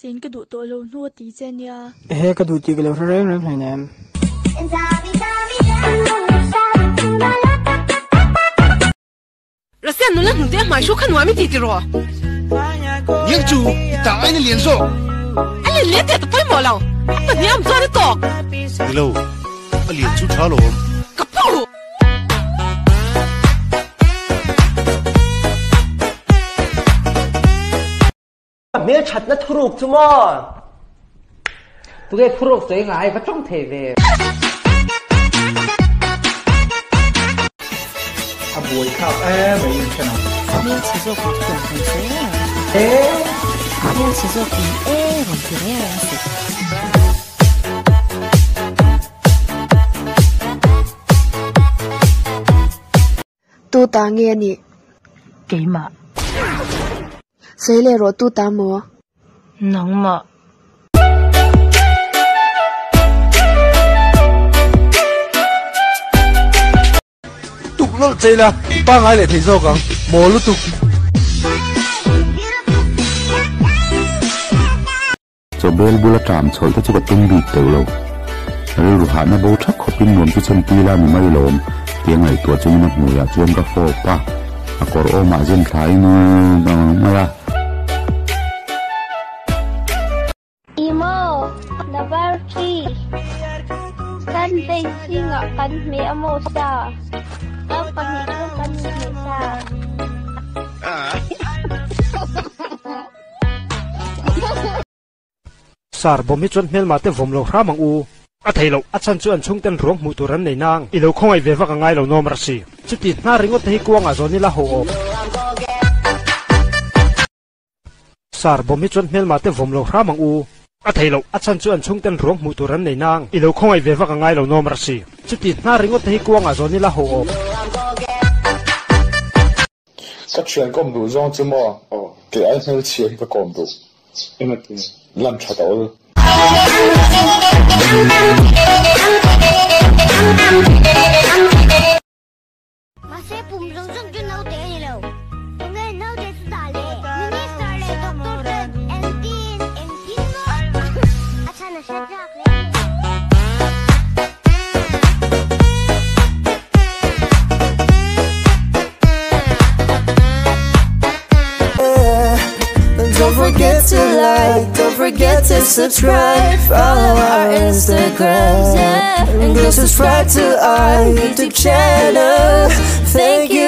xin cái đủ tội lâu nua tí trên nha. Cái đủ tí cái lâu rơi rơi này nè. Rồi xem nó là nụ mai số khăn hóa mới tịt rồi. Nhưng chú, ta ai nên liền số? Anh liền liền tiệt phải mỏ lòng. Mà nhớ làm sao đấy to? Đi lâu, anh liền chú tháo lồm. Cặp phụ. 매일 찾나 틀어 없지만 그게 틀어 없어요. 아이가 좀 대배. À buổi khảo mấy cái nào? 매일 지속 어떻게 하세요? 에? 매일 지속 어떻게 해야 tu ta nghe nè Kỳ mà xây lệ rồi tu ta mua nóng mà Tục lắm chơi là ba ngày lại thấy sao cả, mò lúc tục. Cho bel bula tram choi ta chuka tung bi teu lo ri ru ha na bo thak khopin non ki chen pi la mi mai lom tiang ai to chung na hmu ya chuan ka fo pa a kor o ma jen thlai no ma la Imo number 3 kan dei singa kan me amo sa ang pangito kan me sa Sar bom hi chon mel ma te vom lo hra mang u a thei lo a chan chu an chung ten rong mu turan nei nang i lo khong ai ve va ka ngai lo nom ra si chuti na ringot te hi kuang a zoni la ho op Sar bom hi chon mel ma te vom lo hra mang u a thei lo a chan chu an chung ten rong mu turan nei nang i lo khong ai ve va ka ngai lo nom ra si chuti na ringot te hi kuang a zoni la ho op các chuyện có đủ do chứ mà cái anh hơi chuyện và còn đủ em mà làm cho tao rồi mà sẽ bùng rung rung cho nấu té gì đâu nghe nấu té sả lệ minister lệ doctor em tin nó à cha nó sẽ rạc lệ Don't forget to like, don't forget to subscribe, follow our Instagrams, and go subscribe to our YouTube channel. Thank you.